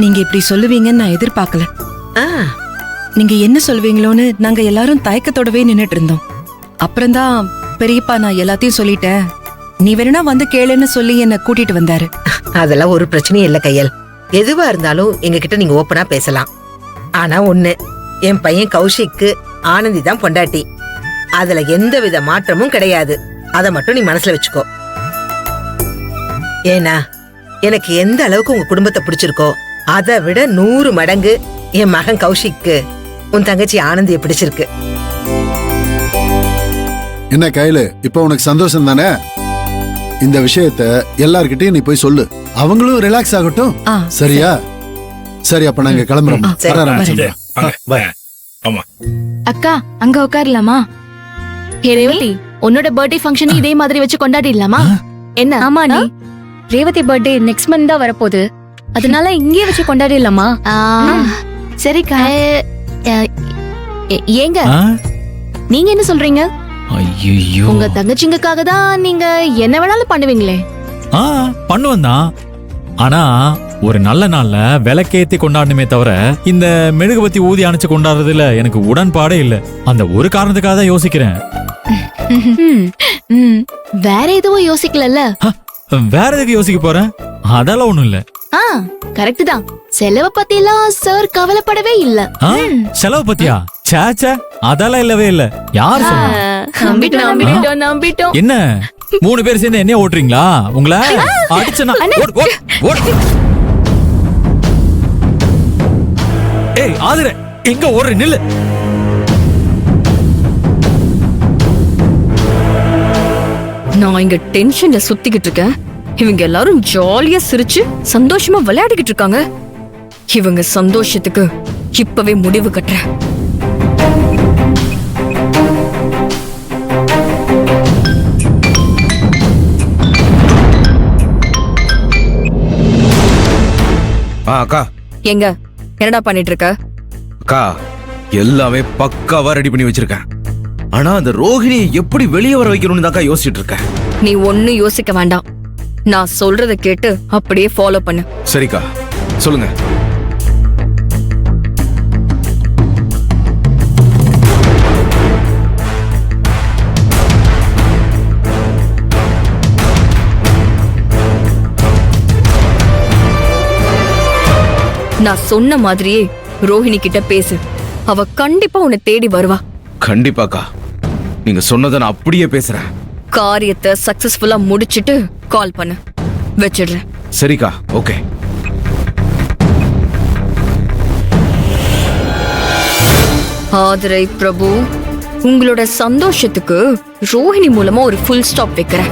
நீங்க இப்படி சொல்லுவீங்கன்னு நான் எதிர்பார்க்கல. ஆ, நீங்க என்ன சொல்வீங்களோன்னு நாங்க எல்லாரும் தயக்கத்தோடவே நின்னுட்டு இருந்தோம். அப்புறம்தான் பெரியப்பா நான் எல்லாத்தையும் சொல்லிட்டேன், நீ வேணா வந்து கேளுன்னு சொல்லி என்ன கூட்டிட்டு வந்தாரு. அதெல்லாம் ஒரு பிரச்சனையும் இல்ல கையல். எதுவா இருந்தாலும் எங்ககிட்ட நீங்க ஓப்பனா பேசலாம். ஆனா ஒண்ணு, என் பையன் கௌஷிக்கு ஆனந்தி தான் பொண்டாட்டி. அதுல எந்தவித மாற்றமும் கிடையாது. அத மட்டும் நீ மனசுல வச்சுக்கோ. ஏன்னா எனக்கு எந்த அளவுக்கு உங்க குடும்பத்தை பிடிச்சிருக்கோ அதை விட 100 மடங்கு என் மகன் கௌஷிக்கு உன் தங்கச்சி ஆனந்தியை பிடிச்சிருக்கு. என்ன கையில இப்ப உனக்கு சந்தோஷம் தானே? இந்த விஷயத்த எல்லார்கிட்டயும் நீ போய் சொல்லு, அவங்களும் ரிலாக்ஸ் ஆகட்டும். சரியா? சரி, அப்ப நாங்க கிளம்புறோம். சரி, வர ஆரம்பிச்சுடலாம். ஆமா அக்கா அங்க உட்காரலாமா? ஹே ரேவதி, உன்னோட பர்த்டே ஃபங்க்ஷன் இதே மாதிரி வச்சு கொண்டாடிடலாமா? என்ன? ஆமா நீ ரேவதி பர்த்டே நெக்ஸ்ட் மந்த் தான் வரப்போகுது, அதனால இங்கேயே வச்சு கொண்டாடிடலாமா? சரிக்கா. ஏங்க ஆ? நீங்க என்ன சொல்றீங்க? ஐயோ, உங்க தங்கச்சிங்களுக்காக தான் நீங்க என்ன வேணாலும் பண்ணுவீங்களே. பண்ணுவேன் தான். ஆனா ஒரு நல்ல நாள்ல விளக்கேத்தி கொண்டாடணுமே தவிர இந்த மெழுகுபத்தி ஊதி அணைச்சு கொண்டாடுறதுல எனக்கு உடன்பாடே இல்ல. அந்த ஒரு காரணத்துக்காக தான் யோசிக்கிறேன். வேற எதுவும் யோசிக்கலல்ல? வேற எதுக்கு யோசிக்க போறேன்? அதெல்லாம் ஒண்ணும் இல்ல. கரெக்ட் தான். செலவை பத்தி எல்லாம் சார் கவலைப்படவே இல்ல. செலவு பத்தியா? சேச்சே, அதெல்லாம் இல்லவே இல்ல. யார் சொன்னா? நம்பிட்டோம். என்ன 3 பேர் சேர்ந்து என்ன ஓட்டுறீங்களா? உங்களை அடிச்சனா? ஏய் ஆதிரே, எங்க ஓடுற? நில்லு. நான் இங்க டென்ஷன்ல சுத்திக்கிட்டு இருக்கேன், இவங்க எல்லாரும் ஜாலியா சிரிச்சு சந்தோஷமா விளையாடிக்கிட்டு இருக்காங்க. இவங்க சந்தோஷத்துக்கு இப்பவே முடிவு கட்டுறேன். அக்கா, எங்க என்னடா பண்ணிட்டு இருக்க? அக்கா எல்லாமே பக்காவா ரெடி பண்ணி வச்சிருக்கேன். ஆனா அந்த ரோஹிணியை எப்படி வெளியே வர வைக்கணும்னு தாக்கா யோசிச்சுட்டு இருக்கேன். நீ ஒன்னும் யோசிக்க வேண்டாம், நான் சொல்றத கேட்டு அப்படியே ஃபாலோ பண்ணு. சரிக்கா, சொல்லுங்க. நான் சொன்ன மாதிரியே ரோஹிணி கிட்ட பேசு, அவ கண்டிப்பா உன்னை தேடி வருவா. கண்டிப்பாக்கா, நீங்க சொன்னதை நான் அப்படியே பேசுறேன். காரியத்தை சக்சஸ்ஃபுல்லா முடிச்சிட்டு கால் பண்ணு. வச்சிடுறேன். சரிக்கா, ஓகே. ஆதிரை பிரபு, உங்களோட சந்தோஷத்துக்கு ரோஹிணி மூலமா ஒரு ஃபுல் ஸ்டாப் வைக்கிறேன்.